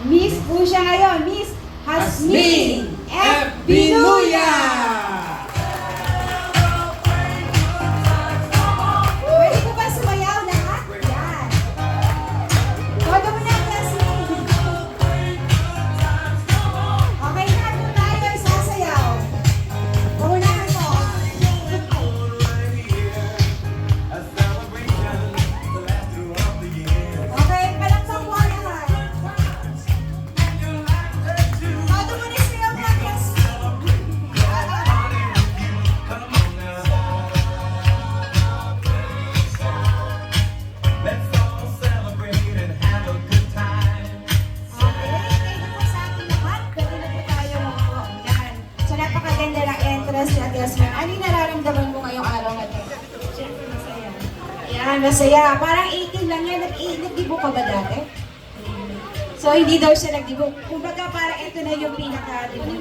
Miss po siya ngayon, Miss Hasmin F. Binuya! Pwede ko ba sumayaw lahat? Yan. Todo mo na, Hasmin. Okay, lahat po tayo isasayaw. Puhunahan mo. Okay, palakpak mo lahat. Todo mo na sayaw na, Hasmin. Okay, thank you po sa ating lahat. Pwede na po tayo yan. So, napakaganda ng entrance ni Ate Yasmin. Ano yung nararamdaman mo ngayong araw na ito? Siyempre, masaya. Yan, masaya. Parang 18 lang yan. Nag-dibo ka ba dati? So, hindi daw siya nag-dibo. Kumbaga, parang ito na yung pinaka-dibo.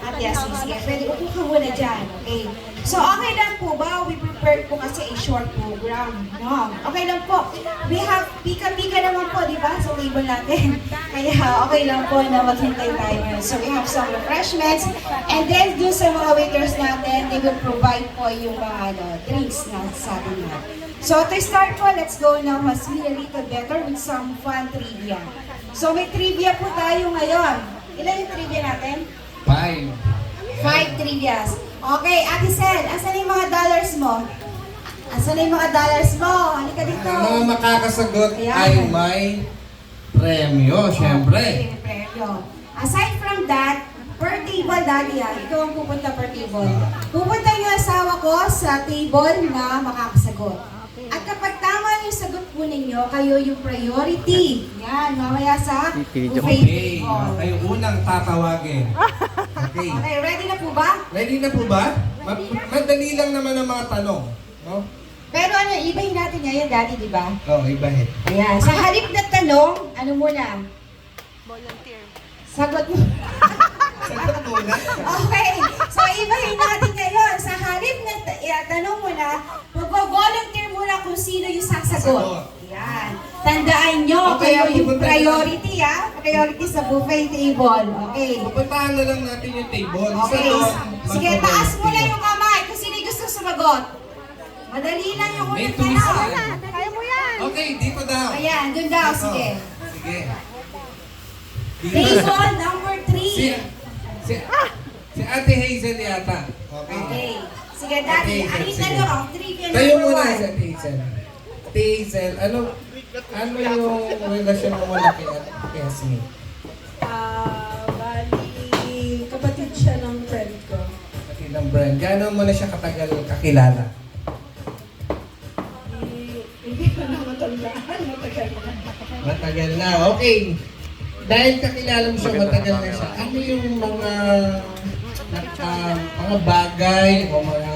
Ate Yasmin, sige. Pwede upo ka muna dyan. Okay. So, okay lang po ba? We prepared po kasi a short program. No? Okay lang po. We have pika-pika naman po, di ba? Sa table natin. Kaya okay lang po na maghintay tayo. So, we have some refreshments. And then, dun sa mga waiters natin, they will provide po yung mga drinks na sa atin lahat. So, to start po, let's go now mas a little better with some fun trivia. So, may trivia po tayo ngayon. Ilan yung trivia natin? 5 trivias. Okay, Ate Sel, asan yung mga dollars mo? Asan yung mga dollars mo? Halika dito. Ang mga makakasagot Ayan. ay may premyo, syempre. Okay, may premyo. Aside from that, per table, Daddy, ikaw ang pupunta per table. Pupunta yung asawa ko sa table na makakasagot. At kapag tama yung sagot po ninyo, kayo yung priority. Yan, mamaya sa buffet Okay, table. kayo unang tatawagin. Okay. Okay, ready na po ba? Ready na po ba? Madali lang naman ang mga tanong. No? Pero ano, ibahin natin ngayon, Daddy, di ba? Oh, ibahin. Ayan, sa halip na tanong, ano muna? Volunteer. Sagot mo. Sagot muna. Okay, so ibahin natin ngayon. Sa halip na tanong muna, mag-volunteer muna kung sino yung sasagot. Ayan. Tandaan nyo, Okay, kayo yung pupunta priority, priority sa buffet table. Okay. Pupuntahan na lang natin yung table. Isa Okay. to, Sige, mag-volunteer. taas mo na yung kamay kung sino yung gusto sumagot. Madali lang yung May unang twist tanong. na. Kaya mo yan! Okay, dito daw. Ayan, dun daw, Dito. sige. Sige. Table number 3. Si, si Ate Hazel yata. Okay. Okay. Sige, Daddy. Okay, Ano yung sige. tanong? Trivia Tayo number muna 1. si Ate Hazel. Ate Hazel, ano yung relasyon mo muna kay Hasmin? Bali, kapatid siya ng friend ko. Pati ng brand. Gano'n mo na siya katagal kakilala? Hindi ko na matandaan, matagal na. Matagal na. Okay. Dahil kakilala mo siya, matagal na siya. Ano yung mga bagay o mga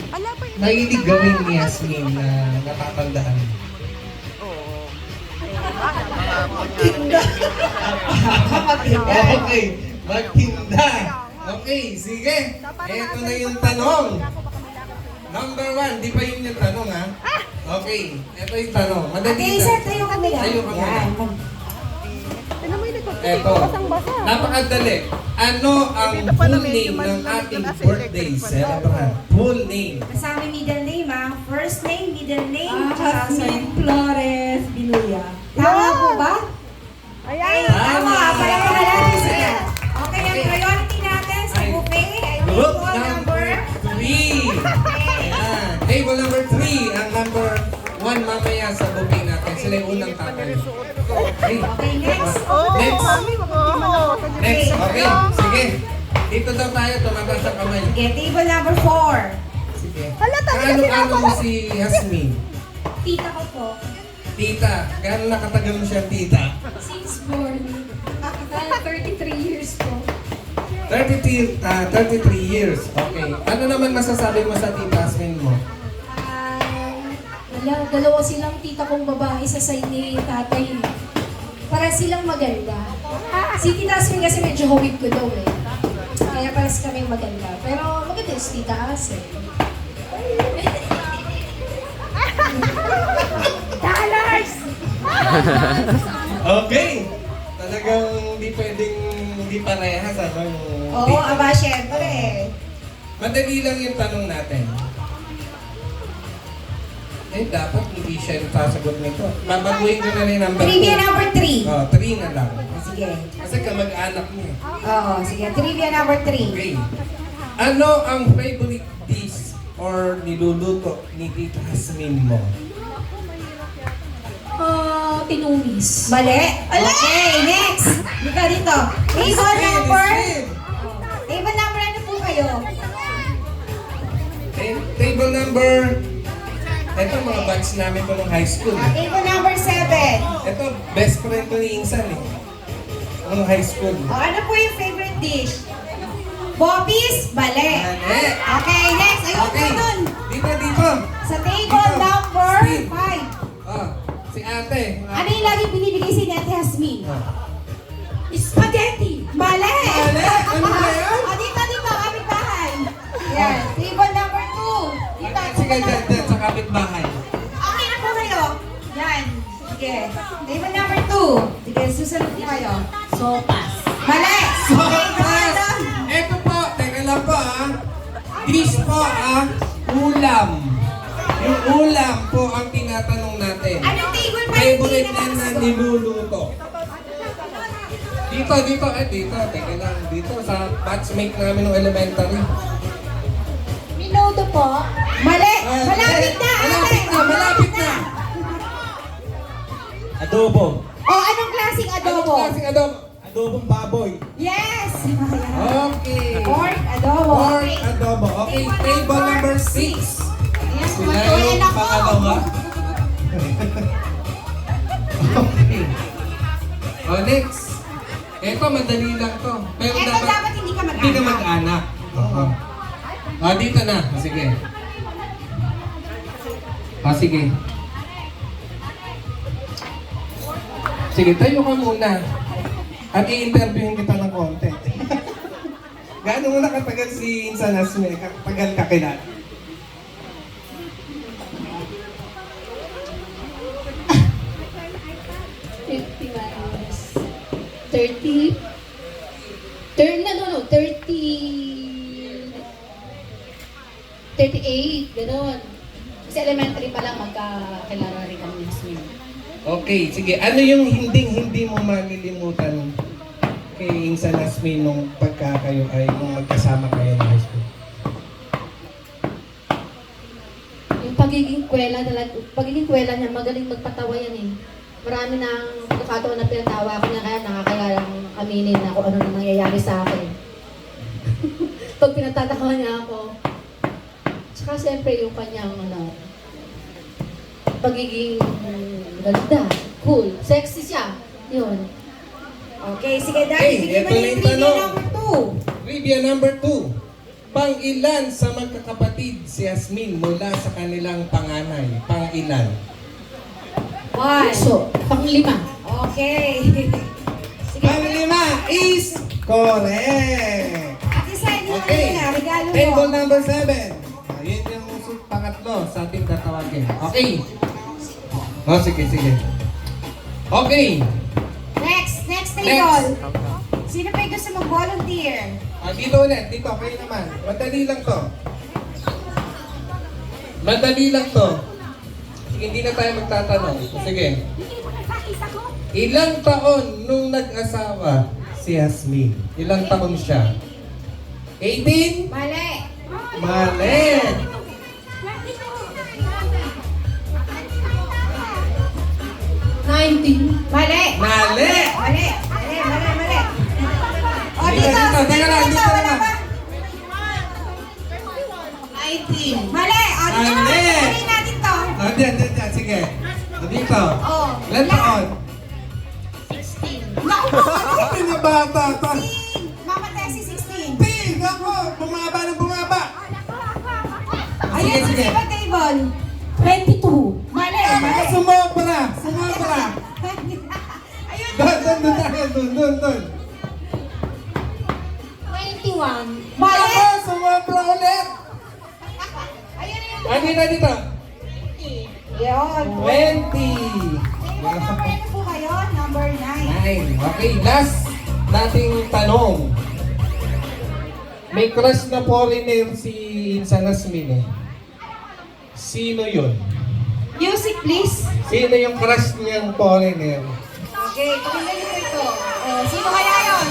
Ala pa yun. mahilig gawin ni Yasmin na natatandaan? Tinda. Okay. Magtinda. Okay, sige. Ito na yung tanong. Number 1, di pa yun yung tanong ha? Okay, ito yung tanong. Madali Okay, lang. sir, tayo kami lang. Tayo ka muna. Yan. Ano mo yung likod? Eto. Basang-basa. Napakadali. Ano ang full name ng ating birthday celebrant? Full name. Kasama yung middle name, First name, middle name, tsaka Hasmin Flores Binuya. Tama po ba? Ayan. Tama. Palakpakan natin sila. Okay, ang priority natin sa Ay. buffet ay Group table number 3. Ayan. Table number 3. Ang number 1 mamaya sa buffet natin. Sila yung unang tatay. Okay. Okay, next. Next. Oo. Next. Okay. Sige. Dito daw tayo. Tumataas ang kamay. Okay, table number 4. Sige. Hala, tabi na Ano mo si Hasmin? Tita ko po. Tita. Gano'n nakatagal mo siya tita? Since born. 33 years po. 33 years. Okay. Ano naman masasabi mo sa tita Hasmin mo? Dalawa silang tita kong babae sa side ni tatay. Para silang maganda. Si Tita Asmin kasi medyo hawig ko daw eh. Kaya pares kami maganda. Pero maganda yung si Tita Asmin. Dollars! Okay. talagang hindi pwedeng hindi parehas, ano? Yung Oo, take. aba, syempre. Madali lang yung tanong natin. Eh, dapat hindi siya yung sasagot nito. Babaguhin ko na rin number 2. Trivia number 3. Oh, 3 na lang. Sige. Kasi kamag-anak niya. Oo, sige. Trivia number 3. Okay. Ano ang favorite dish or niluluto ni Tita Hasmin mo? Tinumis. Mali. Okay, next. Dito, dito. Table number. Table number ano po kayo? Table number... Ito mga batch namin po ng high school. Table number 7. Ito, best friend ko ni Insan eh. Nung high school. Ano po yung favorite dish? Boppies? Mali. Mali. Okay, next. Ayun Okay. po dun. Dito, dito. Sa table Dito. number Steve. 5. Oh, si ate. Ano yung lagi binibigay si Nete Hasmin? Oh. Spaghetti! Mali! Mali? Ano ba yan? O, dito, kapit bahay. Yan. Table number 2. Dito, Sige, dyan, sa kapitbahay. Okay na po kayo. Yan. Sige. Table number 2. Sige, susunod po kayo. Sopas. Mali! Sopas! Ito po, teka lang po ah. Dish po ah, ulam. Yung ulam po ang tinatanong natin. Anong table pa yung Favorite na pinakasagot? niluluto. Dito, dito, teka lang. Dito sa batchmate namin ng elementary. Minuto po. Mali! Malapit na! Malapit na, malapit na. Adobo. O, anong klaseng adobo? Anong klaseng adobo? Adobong baboy. Yes! Okay. Pork adobo. Pork adobo. Okay, table number 6. Ayan, Sila matuloy yung na po. pangalawa. Okay. Oh, next. Ito, madali lang to. Pero Eto dapat hindi ka mag-anak. Hindi ka mag-anak. Oo. Ah, dito na. Sige. Ah, sige. Sige, tayo ka muna. At i-interviewin kita ng konti. Gaano mo na katagal si Insan Hasmin? Katagal ka kilala? Minus 30. No, 30. 38, gano'n. Kasi elementary pa lang magkakilala rin kami ni Hasmin. Okay, sige. Ano yung hindi mo malilimutan kay Insan Hasmin nung pagka kayo ay nung magkasama kayo ng high school? Yung pagiging kwela niya, magaling magpatawa yan eh. Marami nang pagkakataon na pinatawa ko niya kaya nakakayalang aminin na kung ano nang nangyayari sa akin. Pag pinatatawa niya ako. Tsaka siyempre yung kanyang pagiging ganda, cool, sexy siya. Yun. Okay, sige dahil. Okay, Sige eto ba na yung yung trivia tanong. number 2? Trivia number 2. Pang-ilan sa magkakapatid si Hasmin mula sa kanilang panganay? Pang-ilan? 1. So, pang-5. Okay. Sige. Pang-5 is correct! Ate Sai, dito Okay. na, regalo mo. Table number 7. Ayun yung pangatlo sa ating tatawagin. Okay. Oh, sige. Okay. Next table. Sino pa yung gusto mag-volunteer? Ah, dito ulit. Dito, kayo naman. Madali lang to. Sige, hindi na tayo magtatanong. Sige. Ilang taon nung nag-asawa si Hasmin? Ilang taon siya? 18? Mali. Mali! 19. Mali. Mali! Mali. O, dito. Teka lang, dito Wala naman. ba? 19. Mali. O, dito. Mali. Mali natin to. Ah, diyan. Sige. Dito. Oh, Ilan taon? 16. Naku po. Ano na bata? Mama Tessie 16. Pig! Ako! Bumaba na bumaba! Ayun, Sige. sa table. 22. Mali. Sumobra! Ayun. Doon. 21. Mali. Ako! Sumobra ulit! Ayun na yun. Dito. Yun. 20! Table number ano po kayo? tayo, number 9. 9. Okay, last nating tanong. May crush na foreigner si Insan Asmin eh. Sino yun? Music please. Sino yung crush niyang foreigner? Okay, pakinggan niyo po ito. Sino kaya yun?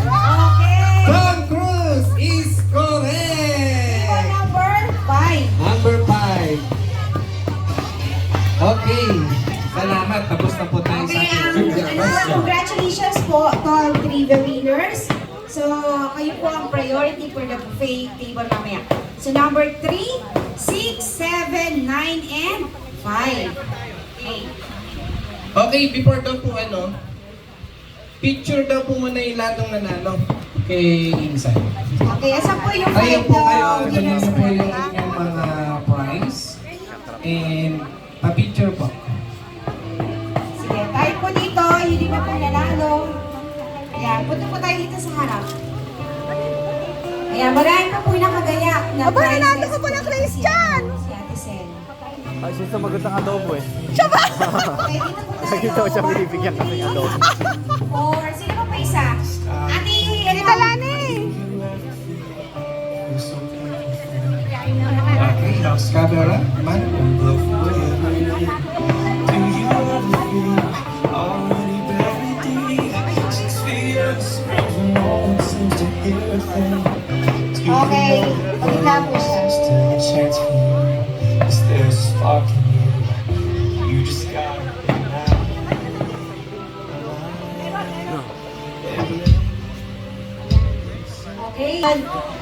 Okay. Tom Cruise is correct! For number 5. Number 5. Okay. Salamat. Tapos na po tayo sa Okay, ating trivia question. congratulations po to all trivia winners. So, kayo po ang priority for the buffet table mamaya. So, number 3, 6, 7, 9, and 5. Okay. Okay, before daw po picture daw po muna yung lahat ng nanalo kay Insan. Okay, asan po yung Tayo 5 po kayo, na ganyan winners na po po yung nila? inyong mga prize. And pa-picture po. Sige, tayo po dito, hindi na po nanalo. Ayan, punta po tayo dito sa harap. Ayan, marami pa po nakagayak na Aba, prizes. nanalo ka pala, Christian! Si Ate Sel. Ay, siya sumagot ng adobo eh. Okay, dito po tayo. Nakita ko siya binibigyan kasi ng adobo. Or, sino pa isa? Ate, Tita Lani! Okay, camera, man. Okay, pagkita po siya. Okay.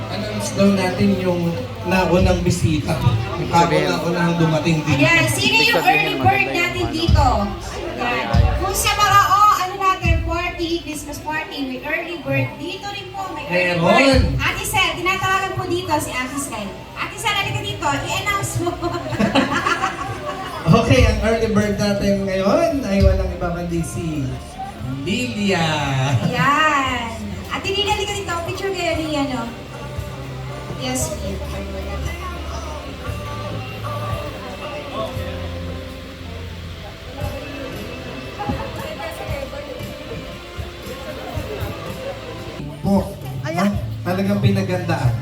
Announce daw natin yung naunang bisita. Yung kauna-unang dumating dito. Ayan, sino yung early bird natin dito? Ayan. Kung sa mga, ano natin, party, Christmas party, may early bird. Dito rin po, may early Meron. bird. Ate Sel, tinatawagan po dito si Ate Sel. Ate Sel, halika dito, i-announce mo. Okay, ang early bird natin ngayon ay walang iba kundi si Lilia. Ayan. Ate Nina, halika dito, picture kayo ni, yes, please. Po, Ayan. talagang pinagandaan.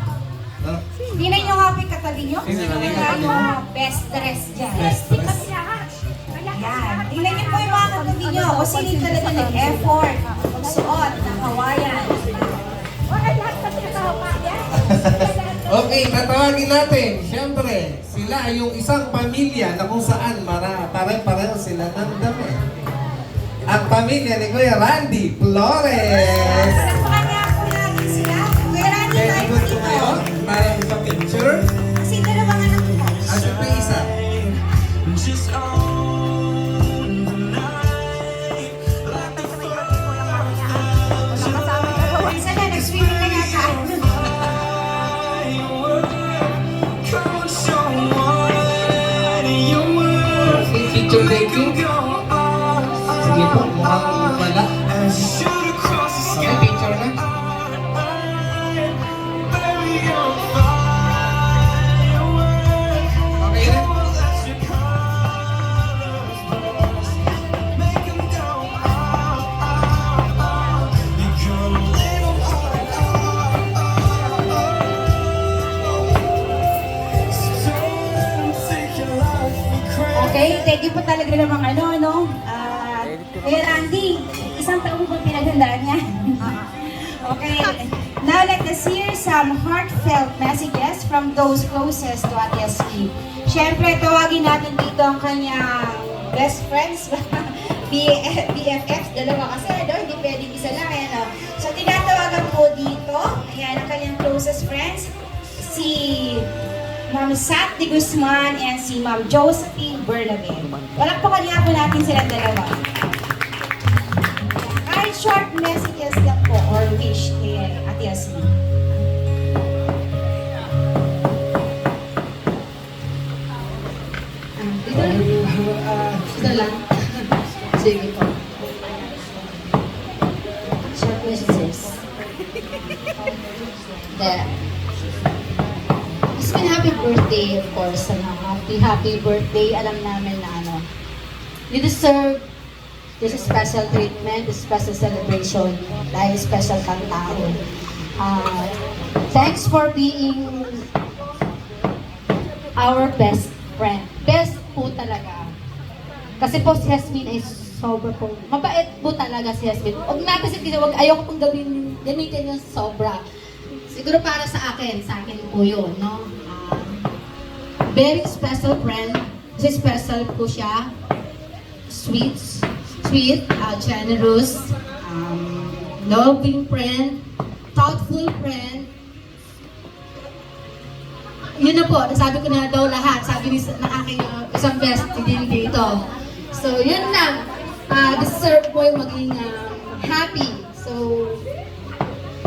No? Tingnan nyo nga po yung katabi nyo. Sino Sino yung kaya katabi? yung best dress dyan? Best dress. Ayan. Tingnan nyo po yung mga katabi nyo. Kung sino yung talaga nag-effort, magsuot ng Hawaiian. Okay, tatawagin natin. Siyempre, sila yung isang pamilya na kung saan pare-pareho sila ng damit. Ang pamilya ni Kuya Randy Flores. Palakpakan niya po natin sila. Kuya Randy, Pwede tayo ko po ito dito. ngayon para sa picture. Kasi dalawang anak ko. At ito isa. Isa na, nag-swimming na yata. Okay, picture taking. Sige po, mukhang wala. Okay, picture na. Okay na. Okay, thank you po talaga namang Kuya Randy, isang taon po pinaghandaan niya. Okay, now let us hear some heartfelt messages from those closest to Ate Yasmin. Siyempre, tawagin natin dito ang kanyang best friends, BFFs, dalawa kasi, hindi pwedeng isa lang, So, tinatawagan po dito, ayan, ang kanyang closest friends, si Ma'am Sat de Guzman and si Ma'am Josephine Bernabe. Palakpakan niya po natin silang dalawa. Kahit short messages lang po or wish kay Ate Yasmin. Dito lang. Dito lang. Sige po. Short messages. There. It's been happy birthday, of course. Happy birthday. Alam namin na You deserve this special treatment, this special celebration dahil special kang tao. Thanks for being our best friend. Best po talaga. Kasi po si Yasmin ay sobra po. Mabait po talaga si Yasmin. Huwag natin si Tina, ayoko pong gamitin yung sobra. Siguro para sa akin po yun, no? Very special friend. Kasi special po siya. Sweet, generous, loving friend, thoughtful friend. Yun na po, nasabi ko na daw lahat. Sabi ng aking isang best din dito. So, yun lang. Deserve po yung maging happy. So,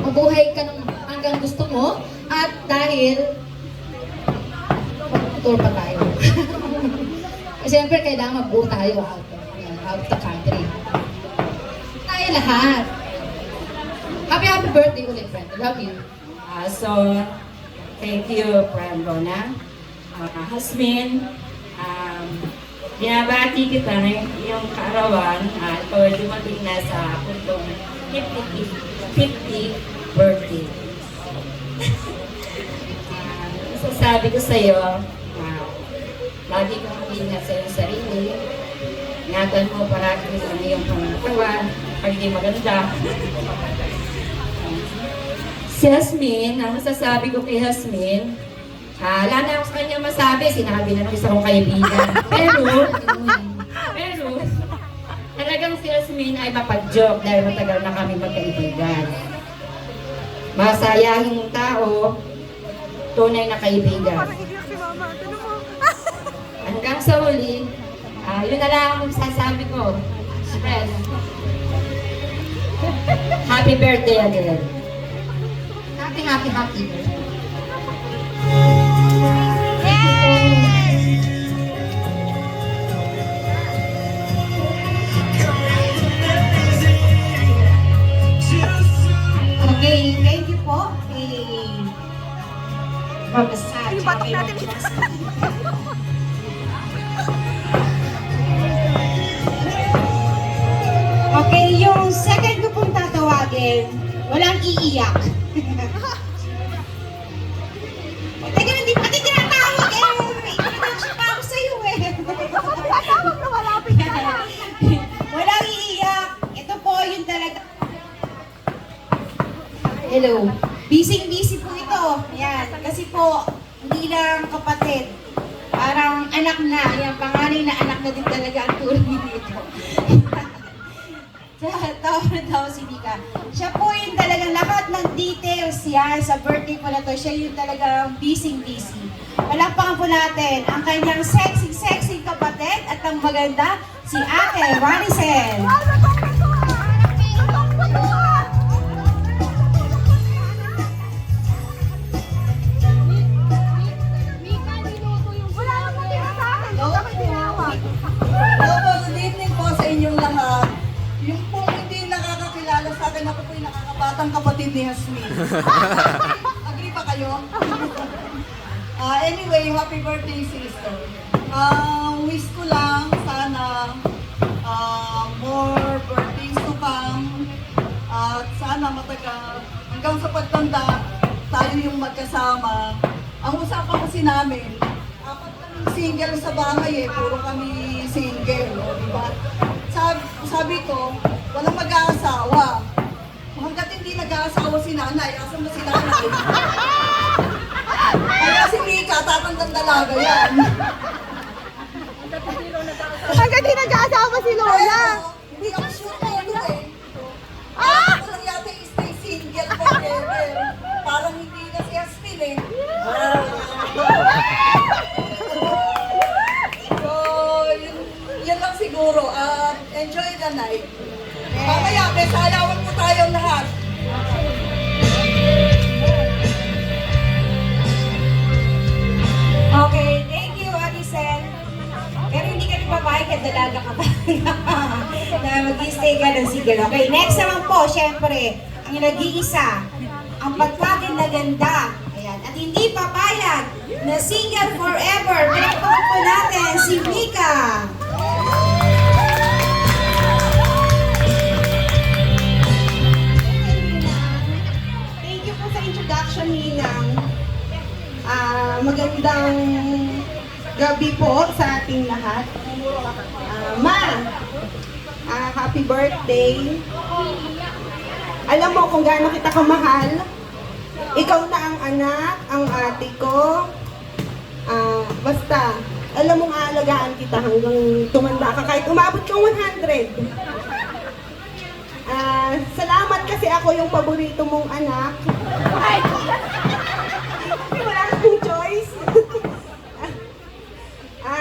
mabuhay ka ng hanggang gusto mo. At dahil, mag-tour pa tayo. Siyempre, kailangan magbuo tayo out the country. Tayo lahat. Happy birthday ulit, friend. Love you. Thank you, friend Rona. Hasmin, binabati kita na yung kaarawan at dumating na sa puntong 50th birthday. Sasabi ko sa'yo, lagi kang mag-ingat sa iyong sarili. Ingatan mo parati ang iyong pangatawan. Pag di maganda. Si Hasmin, ang masasabi ko kay Hasmin, wala na ako sa kanya masabi. Sinabi na ng isa kong kaibigan. Pero, talagang si Hasmin ay mapag-joke dahil matagal na kami magkaibigan. Masayahing tao, tunay na kaibigan. Hanggang sa huli, yun na lang ang sasabi ko. Spread. Happy birthday again. Happy. Okay, thank you po. Mamasage. Batok natin dito. Okay, yung second ko pong tatawagin, walang iiyak. Teka, hindi pati tinatawag eh. May introduction pa ako sa'yo eh. Tatawag na malapit na. Walang iiyak. Ito po yung talaga. Hello. Busy po ito. Yan. Kasi po, hindi lang kapatid. Parang anak na. Yan, panganay na anak na din talaga ang turing dito. Tawag daw si Mika. Siya po yung talagang lahat ng details yan sa birthday ko na to. Siya yung talagang busy. Palakpakan po natin ang kanyang sexy kapatid at ang maganda si Ate Ranisen. Wala namang tinatawag. Bakit tinawag? Hello, good evening po sa inyong lahat. Yung po hindi nakakakilala sa akin, ako po yung nakakabatang kapatid ni Hasmin. Agree ba kayo? Anyway, happy birthday, sister. Wish ko lang sana more birthdays to come. At sana matagal hanggang sa pagtanda tayo yung magkasama. Ang usapan kasi namin, apat kaming single sa bahay puro kami single, di ba? Sabi ko, walang mag-aasawa. Hanggat hindi nag-aasawa si nanay, asan ba si nanay? Kaya si Mika, tatandang dalaga yan. Hanggang di nag-aasawa si Lola. Pero, hindi ako sure kung ano eh. Ako lang yata stay single forever. Parang hindi na si Asmin eh. So, yun lang siguro. Enjoy the night. Mamaya, may sayawan po tayong lahat. Okay, thank you, Ate Sen. Pero hindi ka papayag at dalaga ka pa na mag-stay ka ng single. Okay, next naman po, syempre, ang nag-iisa, ang pagpagin na ganda. Ayan, at hindi papayag na single forever. Pinagpapag po natin si Mika. Gabi po sa ating lahat. Happy birthday. Alam mo kung gaano kita kamahal. Ikaw na ang anak, ang ate ko. Basta, alam mong aalagaan kita hanggang tumanda ka kahit umabot kang 100. Salamat kasi ako yung paborito mong anak. Ay! Wala akong choice.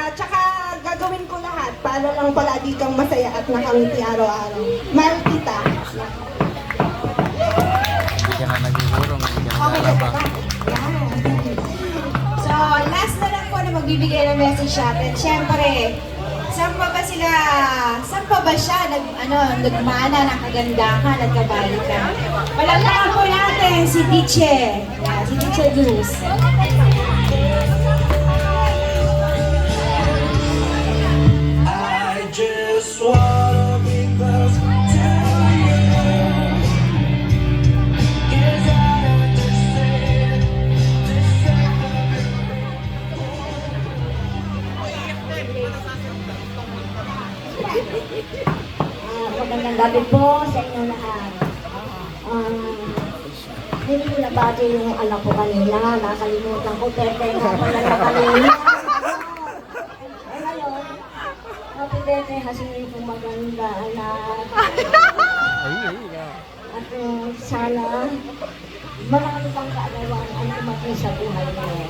Tsaka gagawin ko lahat para lang palagi kang masaya at nakangiti araw-araw. Mahal kita. Hindi ka na nagigurong, hindi ka na nalabang. So, last na lang po na magbibigay ng message natin. Siyempre, saan pa ba siya nagmana ng kagandahan at kabalikan? Palalakan po natin si Diche. Si Diche Luz. I just wanna be close to you. 'Cause I understand Magandang gabi po sa inyo lahat. Hindi ko nabati yung anak ko kanina. Nakalimutan ko, birthday nga pala na kanina. Ngayon, happy birthday, hasingin po maganda anak. At sana marami pang kaalawan ang dumating sa buhay mo.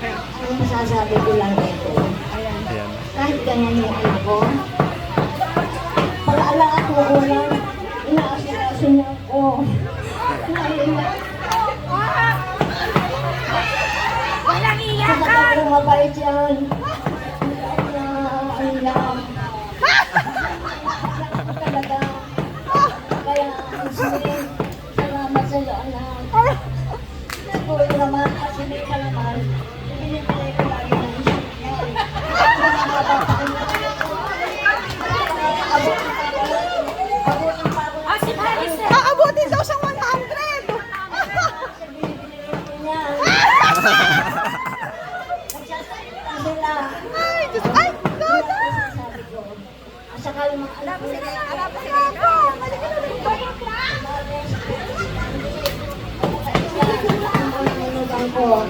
Ang masasabi ko lang ito. Kahit ganyan yung anak ko, pag-aalaat mo ulang, inaasikaso niya ako. Walang iyak Sa kapag mabait yan, alam. Talaga. Kaya, Ismael, salamat sa iyo, anak. Siguro naman, Ismael ka naman, ibinibigay ko lagi ng Ismael. Aabutin daw siyang 100! Ay, Diyos! Ay, Lola! At saka yung mga anak nila, ko,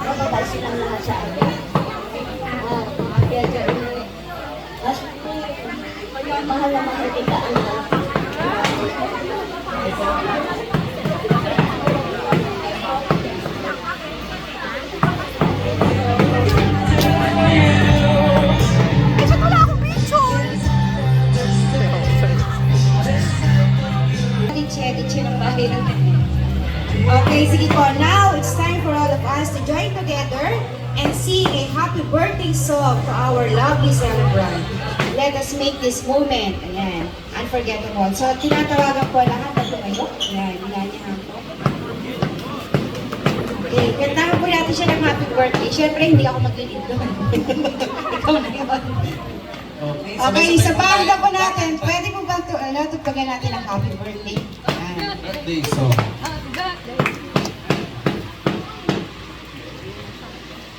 mababay silang lahat sa akin. Kaya dyan, mahal na mahal kita, anak. Kasi wala akong picture! Diche ng bahay ng Okay, sige po. Now, it's time for all of us to join together and sing a happy birthday song to our lovely celebrant. Let us make this moment, ayan, unforgettable. So, tinatawagan po lahat na tumayo. Ayan, inanyahan po. Okay, kantahan po natin siya ng happy birthday. Siyempre, hindi ako mag-lead doon. Ikaw na yun. Okay, sa banda po natin, pwede po bang tugtugan natin ang happy birthday? Ayan. Birthday song.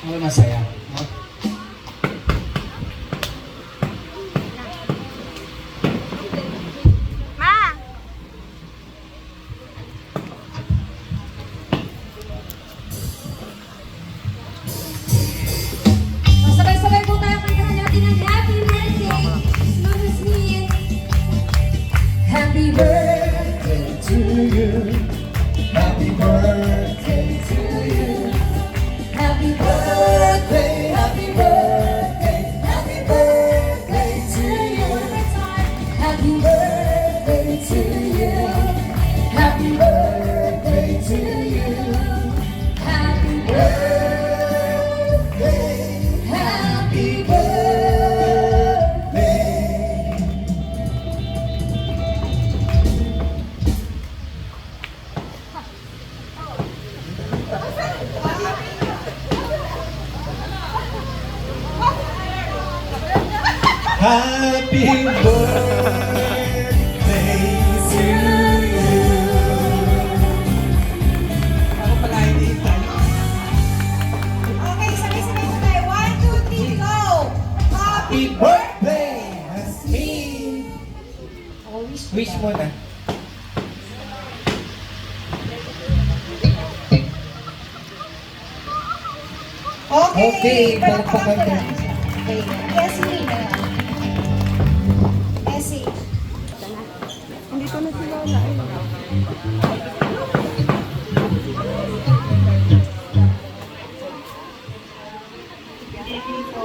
Ano masaya? No? Ma! Sabay-sabay po tayo kantahan natin ang happy birthday. Mama Smith. Happy birthday to you. happy birthday to you. Happy birthday, happy birthday, happy birthday to you. Happy birthday to you. Happy birthday to you. Happy birthday, happy birthday. Happy birthday to you. Ako pala hindi tayo. Wish mo na. Okay, palakpakan ka. Okay. Yes, Nina. Essie. Hindi ko na kilala. Evening po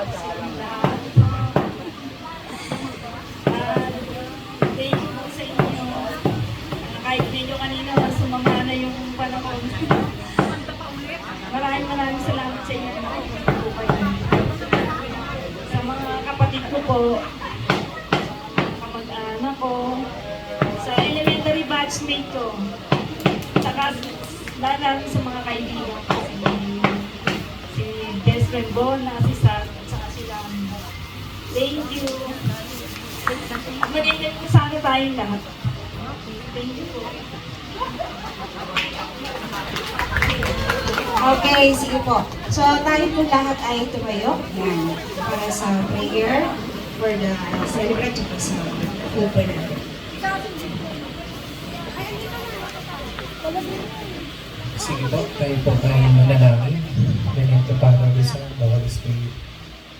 sa inyong lahat. Thank you po sa inyo. Kahit medyo kanina sumama na yung panahon. Maraming salamat sa inyo. Sa mga kapatid ko po, kamag-anak ko, sa elementary batchmate ko, saka lalo sa mga kaibigan ko, si best friend Bona, si Sat, at saka si Lam. Thank you. Magiging po sana tayong lahat. Thank you po. Okay, sige po. So, tayo po lahat ay tumayo. Yan. Para sa prayer for the celebrate at sa open natin. Sige po, tayo po tayo manalangin. Ganito para sa bawat Spirit.